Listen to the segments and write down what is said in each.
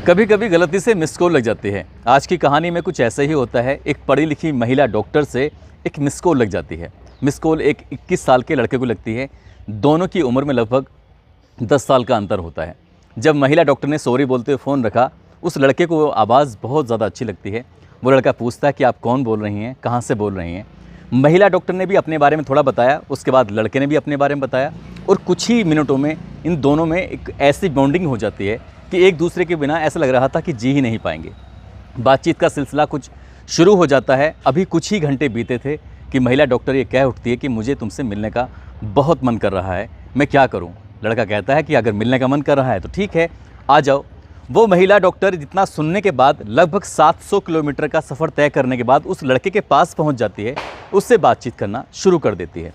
कभी कभी गलती से मिस कॉल लग जाती है। आज की कहानी में कुछ ऐसा ही होता है। एक पढ़ी लिखी महिला डॉक्टर से एक मिस कॉल लग जाती है। मिस कॉल एक 21 साल के लड़के को लगती है। दोनों की उम्र में लगभग 10 साल का अंतर होता है। जब महिला डॉक्टर ने सॉरी बोलते हुए फ़ोन रखा, उस लड़के को वो आवाज़ बहुत ज़्यादा अच्छी लगती है। वो लड़का पूछता है कि आप कौन बोल रही हैं, कहाँ से बोल रही हैं। महिला डॉक्टर ने भी अपने बारे में थोड़ा बताया, उसके बाद लड़के ने भी अपने बारे में बताया और कुछ ही मिनटों में इन दोनों में एक ऐसी बॉन्डिंग हो जाती है कि एक दूसरे के बिना ऐसा लग रहा था कि जी ही नहीं पाएंगे। बातचीत का सिलसिला कुछ शुरू हो जाता है। अभी कुछ ही घंटे बीते थे कि महिला डॉक्टर ये कह उठती है कि मुझे तुमसे मिलने का बहुत मन कर रहा है, मैं क्या करूं? लड़का कहता है कि अगर मिलने का मन कर रहा है तो ठीक है, आ जाओ। वो महिला डॉक्टर जितना सुनने के बाद लगभग 700 किलोमीटर का सफ़र तय करने के बाद उस लड़के के पास पहुंच जाती है, उससे बातचीत करना शुरू कर देती है।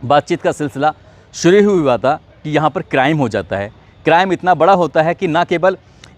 बातचीत का सिलसिला शुरू ही हुआ था कि यहाँ पर क्राइम हो जाता है। क्राइम इतना बड़ा होता है कि ना केवल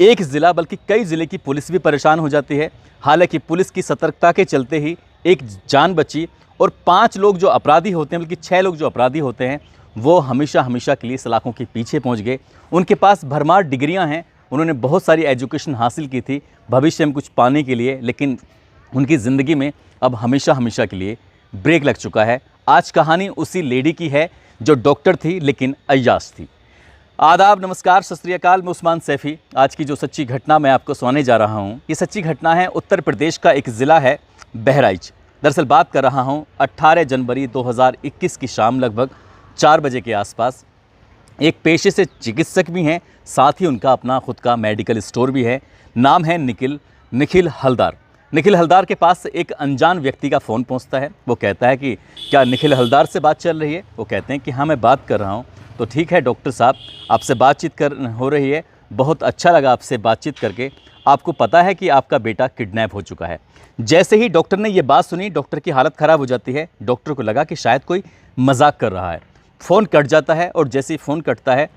एक ज़िला बल्कि कई ज़िले की पुलिस भी परेशान हो जाती है। हालांकि पुलिस की सतर्कता के चलते ही एक जान बची और 5 लोग जो अपराधी होते हैं, बल्कि 6 लोग जो अपराधी होते हैं, वो हमेशा हमेशा के लिए सलाखों के पीछे पहुंच गए। उनके पास भरमार डिग्रियां हैं, उन्होंने बहुत सारी एजुकेशन हासिल की थी भविष्य में कुछ पाने के लिए, लेकिन उनकी ज़िंदगी में अब हमेशा हमेशा के लिए ब्रेक लग चुका है। आज कहानी उसी लेडी की है जो डॉक्टर थी लेकिन अय्याश थी। आदाब, नमस्कार, सत श्री अकाल। मैं उस्मान सैफ़ी। आज की जो सच्ची घटना मैं आपको सुनाने जा रहा हूँ, ये सच्ची घटना है उत्तर प्रदेश का एक ज़िला है बहराइच। दरअसल बात कर रहा हूँ 18 जनवरी 2021 की शाम लगभग 4 बजे के आसपास। एक पेशे से चिकित्सक भी हैं, साथ ही उनका अपना खुद का मेडिकल स्टोर भी है। नाम है निखिल हलदार। निखिल हलदार के पास एक अनजान व्यक्ति का फ़ोन पहुंचता है। वो कहता है कि क्या निखिल हलदार से बात चल रही है? वो कहते हैं कि हाँ, मैं बात कर रहा हूँ। तो ठीक है डॉक्टर साहब, आपसे बातचीत हो रही है, बहुत अच्छा लगा आपसे बातचीत करके। आपको पता है कि आपका बेटा किडनैप हो चुका है। जैसे ही डॉक्टर ने ये बात सुनी, डॉक्टर की हालत ख़राब हो जाती है। डॉक्टर को लगा कि शायद कोई मजाक कर रहा है। फ़ोन कट जाता है और जैसे ही फ़ोन कटता है,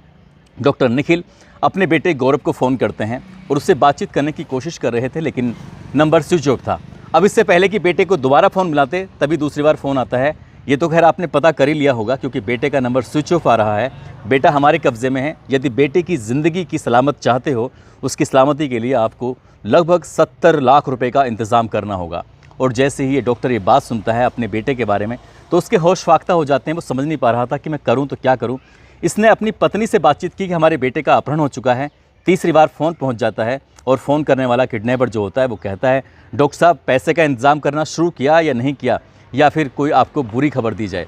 डॉक्टर निखिल अपने बेटे गौरव को फ़ोन करते हैं और उससे बातचीत करने की कोशिश कर रहे थे, लेकिन नंबर स्विच ऑफ था। अब इससे पहले कि बेटे को दोबारा फ़ोन मिलाते, तभी दूसरी बार फ़ोन आता है। ये तो खैर आपने पता कर ही लिया होगा, क्योंकि बेटे का नंबर स्विच ऑफ आ रहा है। बेटा हमारे कब्ज़े में है। यदि बेटे की ज़िंदगी की सलामत चाहते हो, उसकी सलामती के लिए आपको लगभग 70 लाख रुपए का इंतज़ाम करना होगा। और जैसे ही ये डॉक्टर ये बात सुनता है अपने बेटे के बारे में, तो उसके होश फाख्ता हो जाते हैं। वो समझ नहीं पा रहा था कि मैं करूँ तो क्या करूँ। इसने अपनी पत्नी से बातचीत की कि हमारे बेटे का अपहरण हो चुका है। तीसरी बार फ़ोन पहुंच जाता है और फ़ोन करने वाला किडनैपर जो होता है वो कहता है, डॉक्टर साहब पैसे का इंतज़ाम करना शुरू किया या नहीं किया, या फिर कोई आपको बुरी खबर दी जाए।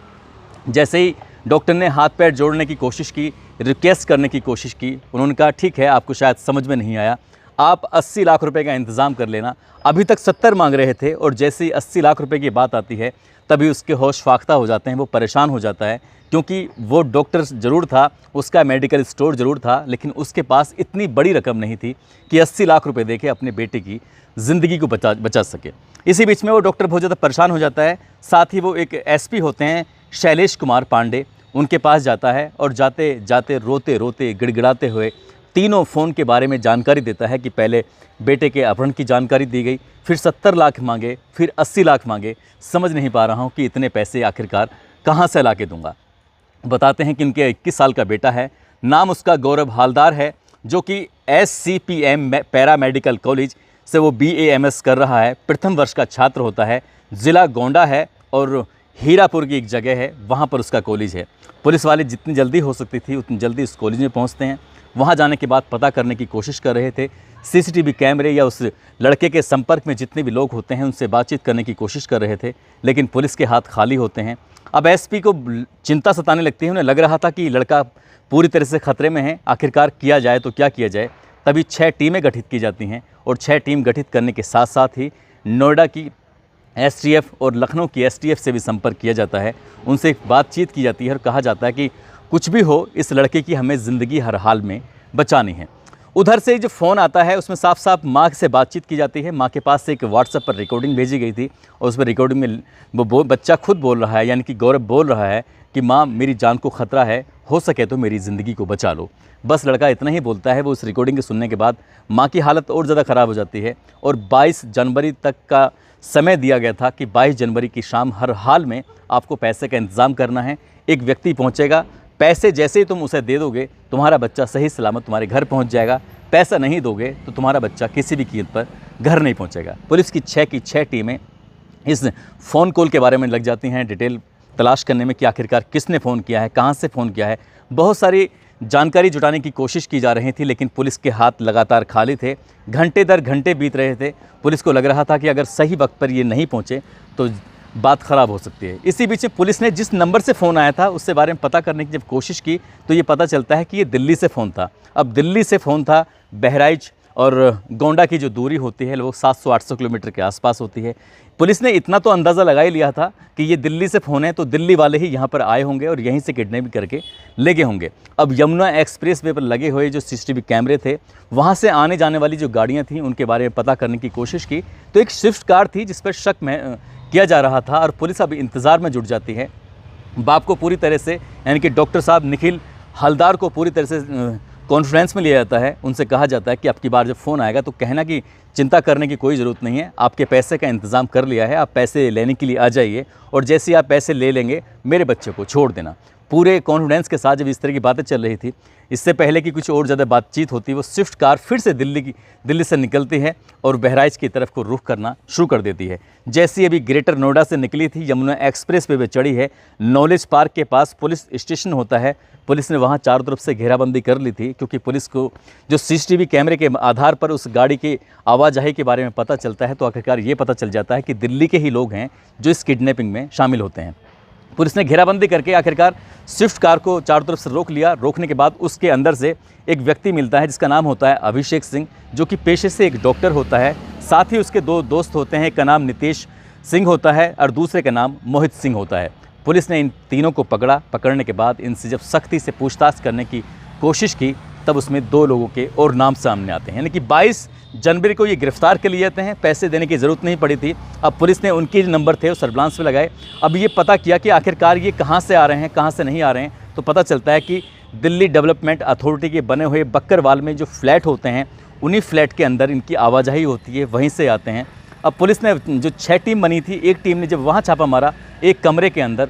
जैसे ही डॉक्टर ने हाथ पैर जोड़ने की कोशिश की, रिक्वेस्ट करने की कोशिश की, उन्होंने कहा ठीक है, आपको शायद समझ में नहीं आया, आप 80 लाख रुपए का इंतज़ाम कर लेना। अभी तक 70 मांग रहे थे और जैसे ही 80 लाख रुपए की बात आती है, तभी उसके होश फाख्ता हो जाते हैं। वो परेशान हो जाता है, क्योंकि वो डॉक्टर ज़रूर था, उसका मेडिकल स्टोर ज़रूर था, लेकिन उसके पास इतनी बड़ी रकम नहीं थी कि 80 लाख रुपए देके अपने बेटे की ज़िंदगी को बचा सके। इसी बीच में वो डॉक्टर बहुत ज़्यादा परेशान हो जाता है। साथ ही वो एक एसपी होते हैं शैलेश कुमार पांडे, उनके पास जाता है और जाते जाते रोते रोते गिड़गिड़ाते हुए तीनों फ़ोन के बारे में जानकारी देता है कि पहले बेटे के अपहरण की जानकारी दी गई, फिर 70 लाख मांगे, फिर 80 लाख मांगे। समझ नहीं पा रहा हूँ कि इतने पैसे आखिरकार कहाँ से ला के दूँगा। बताते हैं कि उनके 21 साल का बेटा है, नाम उसका गौरव हलदार है, जो कि SCPM पैरा मेडिकल कॉलेज से वो BAMS कर रहा है। प्रथम वर्ष का छात्र होता है। ज़िला गोंडा है और हीरापुर की एक जगह है, वहाँ पर उसका कॉलेज है। पुलिस वाले जितनी जल्दी हो सकती थी उतनी जल्दी उस कॉलेज में पहुँचते हैं। वहाँ जाने के बाद पता करने की कोशिश कर रहे थे। CCTV कैमरे या उस लड़के के संपर्क में जितने भी लोग होते हैं उनसे बातचीत करने की कोशिश कर रहे थे, लेकिन पुलिस के हाथ खाली होते हैं। अब SP को चिंता सताने लगती है। उन्हें लग रहा था कि लड़का पूरी तरह से ख़तरे में है, आखिरकार किया जाए तो क्या किया जाए। तभी 6 टीमें गठित की जाती हैं और 6 टीम गठित करने के साथ साथ ही नोएडा की STF और लखनऊ की STF से भी संपर्क किया जाता है। उनसे बातचीत की जाती है और कहा जाता है कि कुछ भी हो, इस लड़के की हमें ज़िंदगी हर हाल में बचानी है। उधर से जो फ़ोन आता है उसमें साफ साफ माँ से बातचीत की जाती है। माँ के पास से एक WhatsApp पर रिकॉर्डिंग भेजी गई थी और उसमें रिकॉर्डिंग में वो बच्चा खुद बोल रहा है, यानी कि गौरव बोल रहा है कि माँ, मेरी जान को ख़तरा है, हो सके तो मेरी ज़िंदगी को बचा लो। बस लड़का इतना ही बोलता है। वो उस रिकॉर्डिंग के सुनने के बाद माँ की हालत और ज़्यादा ख़राब हो जाती है और 22 जनवरी तक का समय दिया गया था कि 22 जनवरी की शाम हर हाल में आपको पैसे का इंतज़ाम करना है। एक व्यक्ति पहुँचेगा, पैसे जैसे ही तुम उसे दे दोगे, तुम्हारा बच्चा सही सलामत तुम्हारे घर पहुंच जाएगा। पैसा नहीं दोगे तो तुम्हारा बच्चा किसी भी कीमत पर घर नहीं पहुंचेगा। पुलिस की 6 टीमें इस फ़ोन कॉल के बारे में लग जाती हैं, डिटेल तलाश करने में कि आखिरकार किसने फ़ोन किया है, कहाँ से फ़ोन किया है। बहुत सारी जानकारी जुटाने की कोशिश की जा रही थी, लेकिन पुलिस के हाथ लगातार खाली थे। घंटे दर घंटे बीत रहे थे। पुलिस को लग रहा था कि अगर सही वक्त पर ये नहीं पहुँचे तो बात ख़राब हो सकती है। इसी बीच में पुलिस ने जिस नंबर से फ़ोन आया था उसके बारे में पता करने की जब कोशिश की तो ये पता चलता है कि ये दिल्ली से फ़ोन था। अब दिल्ली से फ़ोन था, बहराइच और गोंडा की जो दूरी होती है लगभग 700-800 किलोमीटर के आसपास होती है। पुलिस ने इतना तो अंदाज़ा लगा ही लिया था कि ये दिल्ली से फ़ोन है तो दिल्ली वाले ही यहाँ पर आए होंगे और यहीं से किडनैपिंग करके ले गए होंगे। अब यमुना एक्सप्रेस वे पर लगे हुए जो सीसीटीवी कैमरे थे, वहाँ से आने जाने वाली जो गाड़ियाँ थीं उनके बारे में पता करने की कोशिश की तो एक स्विफ्ट कार थी जिस पर शक में किया जा रहा था और पुलिस अब इंतज़ार में जुट जाती है। बाप को पूरी तरह से यानी कि डॉक्टर साहब निखिल हलदार को पूरी तरह से कॉन्फ्रेंस में लिया जाता है। उनसे कहा जाता है कि आपकी बार जब फ़ोन आएगा तो कहना कि चिंता करने की कोई ज़रूरत नहीं है, आपके पैसे का इंतज़ाम कर लिया है, आप पैसे लेने के लिए आ जाइए और जैसे ही आप पैसे ले लेंगे मेरे बच्चे को छोड़ देना। पूरे कॉन्फिडेंस के साथ जब इस तरह की बातें चल रही थी, इससे पहले कि कुछ और ज़्यादा बातचीत होती, वो स्विफ्ट कार फिर से दिल्ली से निकलती है और बहराइच की तरफ को रुख करना शुरू कर देती है। जैसी अभी ग्रेटर नोएडा से निकली थी, यमुना एक्सप्रेस वे चढ़ी है, नॉलेज पार्क के पास पुलिस स्टेशन होता है। पुलिस ने वहाँ चारों तरफ से घेराबंदी कर ली थी क्योंकि पुलिस को जो सीसीटीवी कैमरे के आधार पर उस गाड़ी की आवाजाही के बारे में पता चलता है तो आखिरकार ये पता चल जाता है कि दिल्ली के ही लोग हैं जो इस किडनैपिंग में शामिल होते हैं। पुलिस ने घेराबंदी करके आखिरकार स्विफ्ट कार को चारों तरफ से रोक लिया। रोकने के बाद उसके अंदर से एक व्यक्ति मिलता है जिसका नाम होता है अभिषेक सिंह, जो कि पेशे से एक डॉक्टर होता है। साथ ही उसके 2 दोस्त होते हैं, एक का नाम नितेश सिंह होता है और दूसरे का नाम मोहित सिंह होता है। पुलिस ने इन तीनों को पकड़ा। पकड़ने के बाद इनसे जब सख्ती से पूछताछ करने की कोशिश की तब उसमें 2 लोगों के और नाम सामने आते हैं, यानी कि 22 जनवरी को ये गिरफ्तार कर लिए जाते हैं। पैसे देने की ज़रूरत नहीं पड़ी थी। अब पुलिस ने उनके जो नंबर थे वो सर्विलांस में लगाए। अब ये पता किया कि आखिरकार ये कहाँ से आ रहे हैं, कहाँ से नहीं आ रहे हैं, तो पता चलता है कि दिल्ली डेवलपमेंट अथॉरिटी के बने हुए बक्करवाल में जो फ्लैट होते हैं उन्हीं फ्लैट के अंदर इनकी आवाजाही होती है, वहीं से आते हैं। अब पुलिस ने जो 6 टीम बनी थी, एक टीम ने जब वहाँ छापा मारा, एक कमरे के अंदर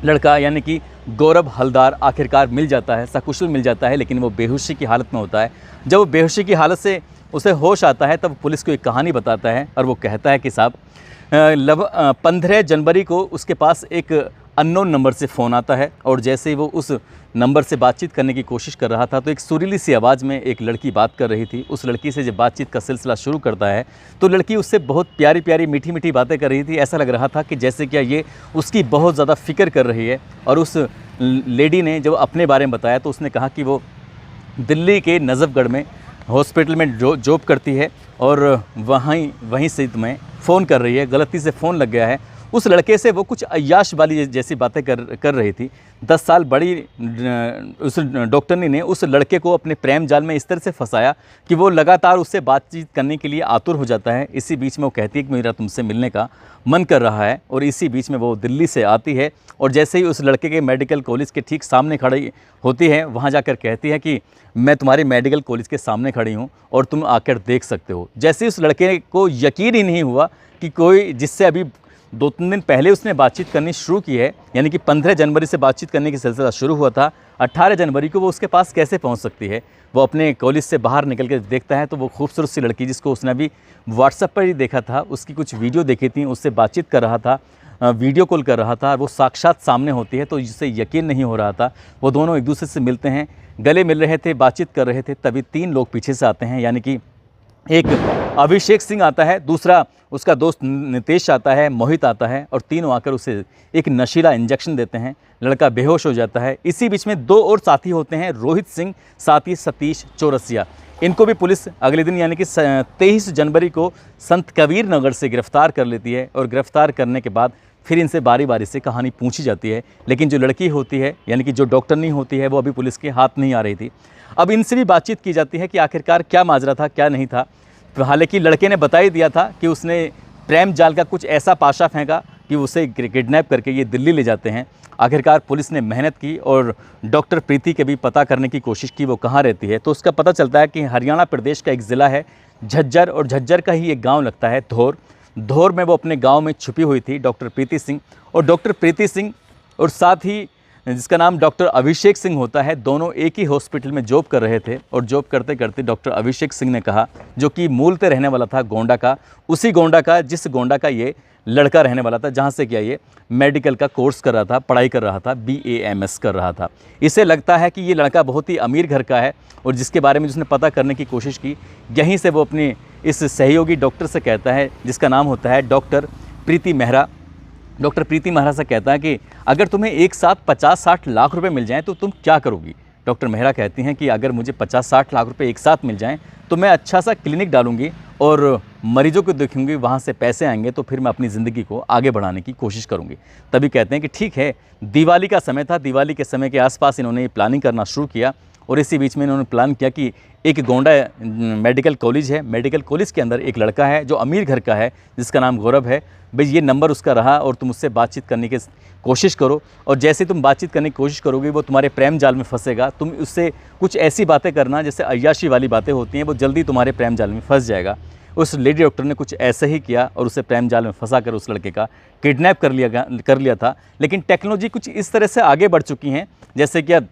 लड़का यानी कि गौरव हलदार आखिरकार मिल जाता है, सकुशल मिल जाता है, लेकिन वो बेहोशी की हालत में होता है। जब वो बेहोशी की हालत से उसे होश आता है तब पुलिस को एक कहानी बताता है और वो कहता है कि साहब 15 जनवरी को उसके पास एक अननोन नंबर से फ़ोन आता है और जैसे ही वो उस नंबर से बातचीत करने की कोशिश कर रहा था तो एक सुरीली सी आवाज़ में एक लड़की बात कर रही थी। उस लड़की से जब बातचीत का सिलसिला शुरू करता है तो लड़की उससे बहुत प्यारी प्यारी मीठी मीठी बातें कर रही थी। ऐसा लग रहा था कि जैसे क्या ये उसकी बहुत ज़्यादा फ़िक्र कर रही है। और उस लेडी ने जब अपने बारे में बताया तो उसने कहा कि वो दिल्ली के नजफ़गढ़ में हॉस्पिटल में जॉब करती है और वहीं से तुम्हें फ़ोन कर रही है, गलती से फ़ोन लग गया है। उस लड़के से वो कुछ अय्याश वाली जैसी बातें कर रही थी। 10 साल बड़ी उस डॉक्टरनी ने उस लड़के को अपने प्रेम जाल में इस तरह से फंसाया कि वो लगातार उससे बातचीत करने के लिए आतुर हो जाता है। इसी बीच में वो कहती है कि मेरा तुमसे मिलने का मन कर रहा है और इसी बीच में वो दिल्ली से आती है और जैसे ही उस लड़के के मेडिकल कॉलेज के ठीक सामने खड़ी होती है, वहाँ जाकर कहती है कि मैं तुम्हारे मेडिकल कॉलेज के सामने खड़ी हूँ और तुम आकर देख सकते हो। जैसे उस लड़के को यकीन ही नहीं हुआ कि कोई जिससे अभी 2-3 दिन पहले उसने बातचीत करनी शुरू की है, यानी कि 15 जनवरी से बातचीत करने की सिलसिला शुरू हुआ था, 18 जनवरी को वो उसके पास कैसे पहुंच सकती है। वो अपने कॉलेज से बाहर निकल कर देखता है तो वो खूबसूरत सी लड़की जिसको उसने अभी व्हाट्सएप पर ही देखा था, उसकी कुछ वीडियो देखी थी, उससे बातचीत कर रहा था, वीडियो कॉल कर रहा था, वो साक्षात सामने होती है तो जिससे यकीन नहीं हो रहा था। वो दोनों एक दूसरे से मिलते हैं, गले मिल रहे थे, बातचीत कर रहे थे, तभी 3 लोग पीछे से आते हैं, यानी कि एक अभिषेक सिंह आता है, दूसरा उसका दोस्त नितेश आता है, मोहित आता है और तीनों आकर उसे एक नशीला इंजेक्शन देते हैं। लड़का बेहोश हो जाता है। इसी बीच में 2 और साथी होते हैं, रोहित सिंह, साथी सतीश चौरसिया। इनको भी पुलिस अगले दिन यानी कि 23 जनवरी को संत कबीर नगर से गिरफ्तार कर लेती है और गिरफ्तार करने के बाद फिर इनसे बारी बारी से कहानी पूछी जाती है। लेकिन जो लड़की होती है यानी कि जो डॉक्टर नहीं होती है वो अभी पुलिस के हाथ नहीं आ रही थी। अब इनसे भी बातचीत की जाती है कि आखिरकार क्या माजरा था, क्या नहीं था। हालांकि लड़के ने बता ही दिया था कि उसने प्रेम जाल का कुछ ऐसा पाशा फेंका कि उसे किडनैप करके ये दिल्ली ले जाते हैं। आखिरकार पुलिस ने मेहनत की और डॉक्टर प्रीति के भी पता करने की कोशिश की वो कहाँ रहती है, तो उसका पता चलता है कि हरियाणा प्रदेश का एक ज़िला है झज्जर, और झज्जर का ही एक गांव लगता है धौर में वो अपने गांव में छुपी हुई थी डॉक्टर प्रीति सिंह। और डॉक्टर प्रीति सिंह और साथ ही जिसका नाम डॉक्टर अभिषेक सिंह होता है। दोनों एक ही हॉस्पिटल में जॉब कर रहे थे और जॉब करते करते डॉक्टर अभिषेक सिंह ने कहा, जो कि मूलतः रहने वाला था गोंडा का, उसी गोंडा का जिस गोंडा का ये लड़का रहने वाला था, जहाँ से क्या ये मेडिकल का कोर्स कर रहा था, पढ़ाई कर रहा था, BAMS कर रहा था। इसे लगता है कि ये लड़का बहुत ही अमीर घर का है और जिसके बारे में उसने पता करने की कोशिश की। यहीं से वो अपनी इस सहयोगी डॉक्टर से कहता है, जिसका नाम होता है डॉक्टर प्रीति मेहरा। डॉक्टर प्रीति मेहरा से कहता है कि अगर तुम्हें एक साथ 50-60 लाख रुपए मिल जाएं तो तुम क्या करोगी। डॉक्टर मेहरा कहती हैं कि अगर मुझे 50-60 लाख रुपए एक साथ मिल जाएं तो मैं अच्छा सा क्लिनिक डालूंगी और मरीजों को देखूंगी, वहाँ से पैसे आएंगे तो फिर मैं अपनी ज़िंदगी को आगे बढ़ाने की कोशिश करूंगी। तभी कहते हैं कि ठीक है, दिवाली का समय था, दिवाली के समय के आसपास इन्होंने ये प्लानिंग करना शुरू किया और इसी बीच में इन्होंने प्लान किया कि एक गोंडा मेडिकल कॉलेज है, मेडिकल कॉलेज के अंदर एक लड़का है जो अमीर घर का है, जिसका नाम गौरव है। भाई ये नंबर उसका रहा और तुम उससे बातचीत करने की कोशिश करो और जैसे तुम बातचीत करने की कोशिश करोगे वो तुम्हारे प्रेम जाल में फंसेगा। तुम उससे कुछ ऐसी बातें करना जैसे अय्याशी वाली बातें होती हैं, वो जल्दी तुम्हारे प्रेम जाल में फंस जाएगा। उस लेडी डॉक्टर ने कुछ ऐसे ही किया और उसे प्रेम जाल में फंसा कर उस लड़के का किडनैप कर लिया था। लेकिन टेक्नोलॉजी कुछ इस तरह से आगे बढ़ चुकी हैं, जैसे कि अब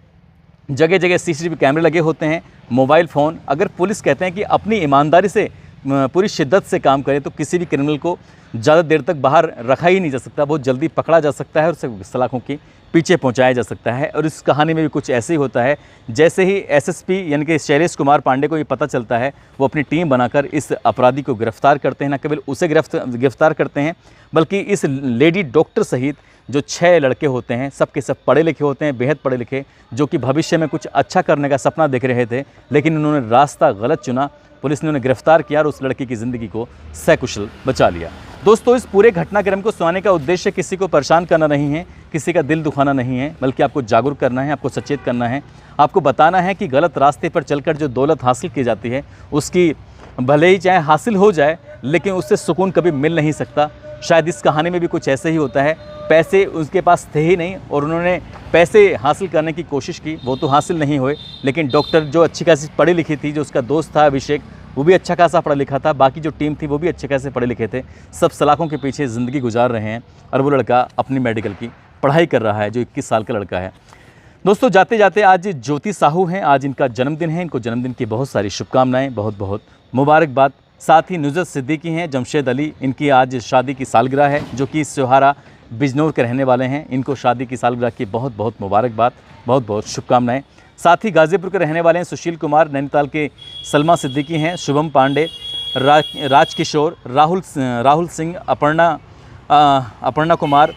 जगह जगह CCTV कैमरे लगे होते हैं, मोबाइल फ़ोन। अगर पुलिस कहते हैं कि अपनी ईमानदारी से पूरी शिद्दत से काम करे तो किसी भी क्रिमिनल को ज़्यादा देर तक बाहर रखा ही नहीं जा सकता, बहुत जल्दी पकड़ा जा सकता है और उसे सलाखों के पीछे पहुंचाया जा सकता है। और इस कहानी में भी कुछ ऐसे ही होता है। जैसे ही SSP यानी कि शैलेश कुमार पांडे को ये पता चलता है, वो अपनी टीम बनाकर इस अपराधी को गिरफ्तार करते हैं। न केवल उसे गिरफ्तार करते हैं बल्कि इस लेडी डॉक्टर सहित जो 6 लड़के होते हैं, सब के सब पढ़े लिखे होते हैं, बेहद पढ़े लिखे, जो कि भविष्य में कुछ अच्छा करने का सपना देख रहे थे, लेकिन उन्होंने रास्ता गलत चुना। पुलिस ने उन्हें गिरफ्तार किया और उस लड़की की ज़िंदगी को सकुशल बचा लिया। दोस्तों, इस पूरे घटनाक्रम को सुनाने का उद्देश्य किसी को परेशान करना नहीं है, किसी का दिल दुखाना नहीं है, बल्कि आपको जागरूक करना है, आपको सचेत करना है, आपको बताना है कि गलत रास्ते पर चलकर जो दौलत हासिल की जाती है उसकी भले ही चाहे हासिल हो जाए लेकिन उससे सुकून कभी मिल नहीं सकता। शायद इस कहानी में भी कुछ ऐसे ही होता है। पैसे उसके पास थे ही नहीं और उन्होंने पैसे हासिल करने की कोशिश की, वो तो हासिल नहीं हुए। लेकिन डॉक्टर जो अच्छी खासी पढ़ी लिखी थी, जो उसका दोस्त था अभिषेक, वो भी अच्छा खासा पढ़ा लिखा था, बाकी जो टीम थी वो भी अच्छे खासे पढ़े लिखे थे, सब सलाखों के पीछे ज़िंदगी गुजार रहे हैं और वो लड़का अपनी मेडिकल की पढ़ाई कर रहा है, जो 21 साल का लड़का है। दोस्तों, जाते जाते आज ज्योति साहू हैं, आज इनका जन्मदिन है। इनको जन्मदिन की बहुत सारी शुभकामनाएं, बहुत बहुत मुबारकबाद। साथ ही नुजरत सिद्दीकी हैं, जमशेद अली, इनकी आज शादी की सालगिरह है, जो कि सोहारा बिजनौर के रहने वाले हैं। इनको शादी की सालगिरह की बहुत बहुत मुबारकबाद, बहुत बहुत शुभकामनाएं। साथ ही गाज़ीपुर के रहने वाले हैं सुशील कुमार, नैनीताल के सलमा सिद्दीकी हैं, शुभम पांडे, राजकिशोर, राहुल सिंह, अपर्णा कुमार,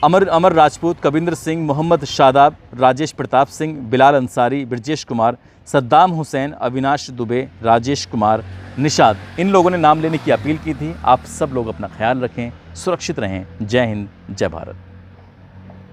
अमर राजपूत, कविंद्र सिंह, मोहम्मद शादाब, राजेश प्रताप सिंह, बिलाल अंसारी, ब्रजेश कुमार, सद्दाम हुसैन, अविनाश दुबे, राजेश कुमार, निषाद, इन लोगों ने नाम लेने की अपील की थी। आप सब लोग अपना ख्याल रखें, सुरक्षित रहें। जय हिंद, जय भारत।